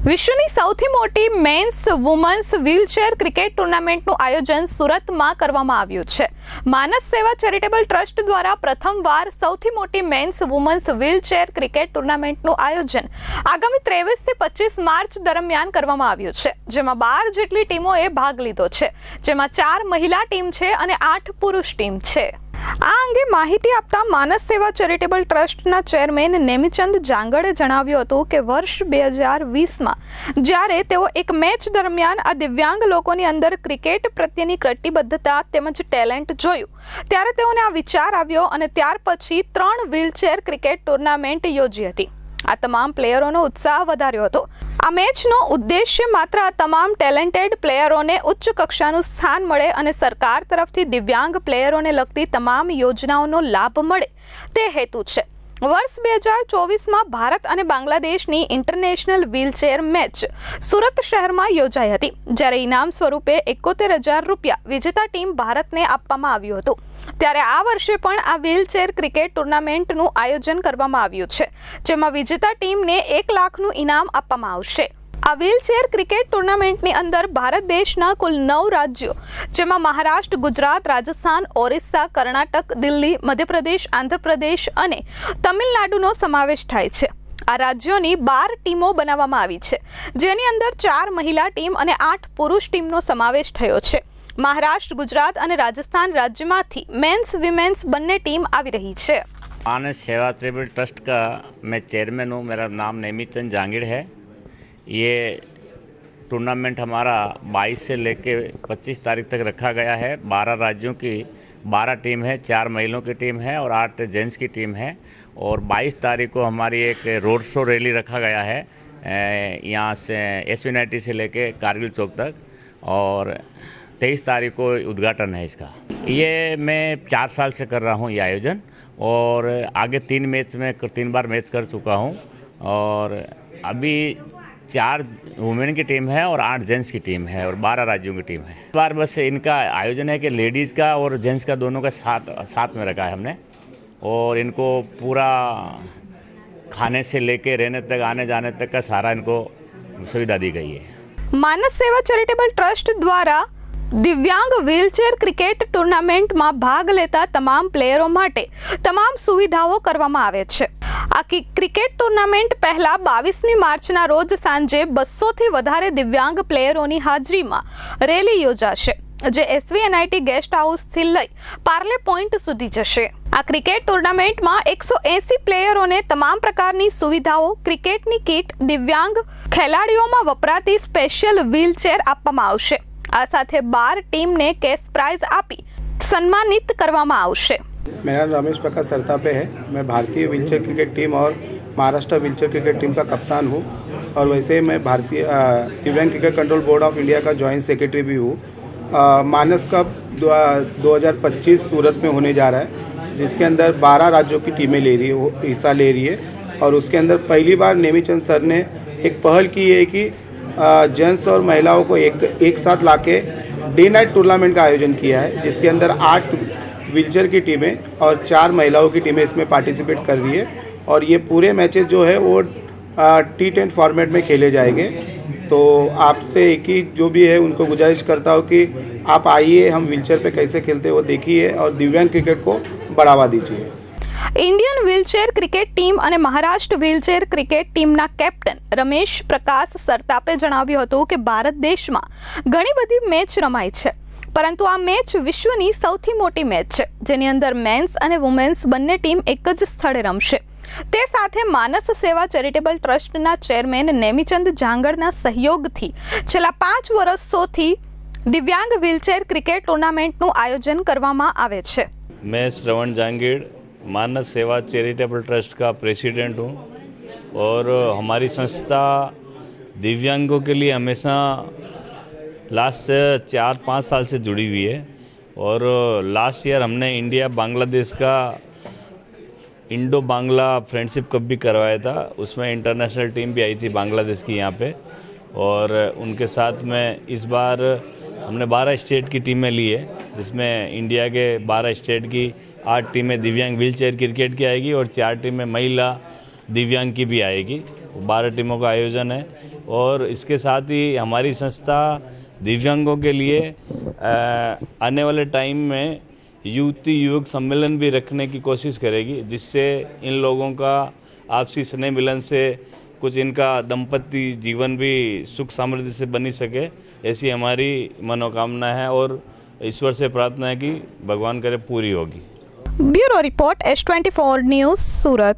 વિશ્વની સૌથી મોટી મેન્સ વુમન્સ વ્હીલચેર ક્રિકેટ ટુર્નામેન્ટનું આયોજન સુરતમાં કરવામાં આવ્યું છે। માનસ સેવા ચેરિટેબલ ટ્રસ્ટ દ્વારા પ્રથમવાર સૌથી મોટી મેન્સ વુમન્સ વ્હીલચેર ક્રિકેટ ટુર્નામેન્ટનું આયોજન આગામી 23 થી 25 માર્ચ દરમિયાન કરવામાં આવ્યું છે, જેમાં 12 જેટલી ટીમોએ ભાગ લીધો છે, જેમાં 4 મહિલા ટીમ છે અને 8 પુરુષ ટીમ છે। આ અંગે માહિતી આપતા માનસ સેવા ચેરિટેબલ ટ્રસ્ટના ચેરમેન નેમિચંદ જાંગડે જણાવ્યું હતું કે વર્ષ 2020માં જ્યારે તેઓ એક મેચ દરમિયાન આ દિવ્યાંગ લોકોની અંદર ક્રિકેટ પ્રત્યેની કટિબદ્ધતા તેમજ ટેલેન્ટ જોયું, ત્યારે તેઓને આ વિચાર આવ્યો અને ત્યાર પછી 3 વ્હીલચેર ક્રિકેટ ટુર્નામેન્ટ યોજી હતી। આ તમામ પ્લેયરોનો ઉત્સાહ વધાર્યો હતો। આ મેચનો ઉદ્દેશ્ય માત્ર આ તમામ ટેલેન્ટેડ પ્લેયરોને ઉચ્ચ કક્ષાનું સ્થાન મળે અને સરકાર તરફથી દિવ્યાંગ પ્લેયરોને લગતી તમામ યોજનાઓનો લાભ મળે તે હેતુ છે। વર્ષ 2024માં ભારત અને બાંગ્લાદેશની ઇન્ટરનેશનલ વ્હીલચેર મેચ સુરત શહેરમાં યોજાઈ હતી, જ્યારે ઇનામ સ્વરૂપે 71,000 રૂપિયા વિજેતા ટીમ ભારતને આપવામાં આવ્યું હતું। ત્યારે આ વર્ષે પણ આ વ્હીલચેર ક્રિકેટ ટુર્નામેન્ટનું આયોજન કરવામાં આવ્યું છે, જેમાં વિજેતા ટીમને 1 લાખનું ઇનામ આપવામાં આવશે। આ વ્હીલચેર ક્રિકેટ ટુર્નામેન્ટની અંદર ભારત દેશના કુલ 9 રાજ્યો, જેમાં મહારાષ્ટ્ર, ગુજરાત, રાજસ્થાન, ઓરિસ્સા, કર્ણાટક, દિલ્હી, મધ્યપ્રદેશ, આંધ્રપ્રદેશ અને તમિલનાડુનો સમાવેશ થાય છે। આ રાજ્યોની 12 ટીમો બનાવવામાં આવી છે, જેની અંદર 4 મહિલા ટીમ અને 8 પુરુષ ટીમનો સમાવેશ થયો છે। महाराष्ट्र, गुजरात और राजस्थान राज्य में मेंस विमेंस बन्ने टीम आ रही है। मानस सेवा चैरिटेबल ट्रस्ट का मैं चेयरमैन हूँ। मेरा नाम नेमिचंद जांगिड़ है। ये टूर्नामेंट हमारा 22 से लेके 25 तारीख तक रखा गया है। 12 राज्यों की 12 टीम है, 4 महिलाओं की टीम है और 8 जेंट्स की टीम है। और 22 तारीख को हमारी एक रोड शो रैली रखा गया है, यहाँ से SVNIT से लेके कारगिल चौक तक, और 23 तारीख को उद्घाटन है इसका। ये मैं 4 साल से कर रहा हूँ ये आयोजन, और आगे 3 बार मैच कर चुका हूँ। और अभी 4 वुमेन की टीम है और 8 जेंट्स की टीम है और 12 राज्यों की टीम है। इस बार बस इनका आयोजन है कि लेडीज़ का और जेंट्स का दोनों का साथ में रखा है हमने, और इनको पूरा खाने से लेके रहने तक, आने जाने तक का सारा इनको सुविधा दी गई है। मानस सेवा चैरिटेबल ट्रस्ट द्वारा दिव्यांग व्हीलचेर क्रिकेट टूर्नामेंट में भाग लेता तमाम प्लेयरों माटे तमाम सुविधाओं करवामां आवे छे। आ क्रिकेट टूर्नामेंट पहला 22 मार्चना रोज सांजे 200 थी वधारे दिव्यांग प्लेयरोनी हाजरीमां रेली योजाशे, जे SVNIT गेस्ट हाउस थी लई पार्ले पॉइंट सुधी जशे। आ क्रिकेट टूर्नामेंट में 180 प्लेयरों ने तमाम प्रकारनी सुविधाओं, क्रिकेटनी किट, दिव्यांग खेलाड़ीओं में वपराती स्पेशल व्हीलचेर आपवामां आवशे। आ साथे 12 टीम ने कैश प्राइज आपी सम्मानित करवामां आवशे। मेरा नाम रमेश प्रकाश सरतापे है। मैं भारतीय व्हीलचेयर क्रिकेट टीम और महाराष्ट्र व्हीलचेयर क्रिकेट टीम का कप्तान हूँ, और वैसे ही मैं भारतीय दिव्यांग cricket control board of India का जॉइंट सेक्रेटरी भी हूँ। मानस कप 2025 सूरत में होने जा रहा है, जिसके अंदर 12 राज्यों की टीमें हिस्सा ले रही है। और उसके अंदर पहली बार नेमिचंद सर ने एक पहल की है कि जेंट्स और महिलाओं को एक साथ लाके डे नाइट टूर्नामेंट का आयोजन किया है, जिसके अंदर 8 व्हीलचेयर की टीमें और 4 महिलाओं की टीमें इसमें पार्टिसिपेट कर रही है। और ये पूरे मैचेस जो है वो T10 फॉर्मेट में खेले जाएंगे। तो आपसे एक ही जो भी है उनको गुजारिश करता हूँ कि आप आइए, हम व्हीलचेयर पे कैसे खेलते हैं वो देखिए और दिव्यांग क्रिकेट को बढ़ावा दीजिए। इंडियन व्हीलचेर क्रिकेट टीम और महाराष्ट्र व्हीलचेर क्रिकेट टीमना कैप्टन रमेश प्रकाश सरतापे जणाव्युं हतुं के भारत देश में घणी बधी मैच रमाई छे, परंतु आ मैच विश्वनी सौथी मोटी मैच छे, जेनी अंदर मेन्स और वुमेन्स बंने टीम एक ज स्थळे रमशे। ते साथे मानस सेवा चेरिटेबल ट्रस्टना चेरमेन नेमिचंद जांगड़ना सहयोगथी छेल्ला 5 वर्षोथी दिव्यांग व्हीलचेर क्रिकेट टूर्नामेंटनुं आयोजन करवामां आवे छे। मैं श्रवण जांगीड़ मानस सेवा चैरिटेबल ट्रस्ट का प्रेसिडेंट हूँ, और हमारी संस्था दिव्यांगों के लिए हमेशा लास्ट 4-5 साल से जुड़ी हुई है। और लास्ट ईयर हमने इंडिया बांग्लादेश का इंडो बांग्ला फ्रेंडशिप कप भी करवाया था। उसमें इंटरनेशनल टीम भी आई थी बांग्लादेश की यहाँ पे, और उनके साथ में इस बार हमने 12 स्टेट की टीमें ली है, जिसमें इंडिया के 12 स्टेट की 8 टीमें दिव्यांग व्हीलचेयर क्रिकेट की आएगी और 4 टीमें महिला दिव्यांग की भी आएगी। 12 टीमों का आयोजन है। और इसके साथ ही हमारी संस्था दिव्यांगों के लिए आने वाले टाइम में युवती युवक सम्मेलन भी रखने की कोशिश करेगी, जिससे इन लोगों का आपसी स्नेह मिलन से कुछ इनका दंपति जीवन भी सुख समृद्धि से बनी सके, ऐसी हमारी मनोकामना है और ईश्वर से प्रार्थना है कि भगवान करे पूरी होगी। ब्यूरो रिपोर्ट S24 न्यूज़ सूरत।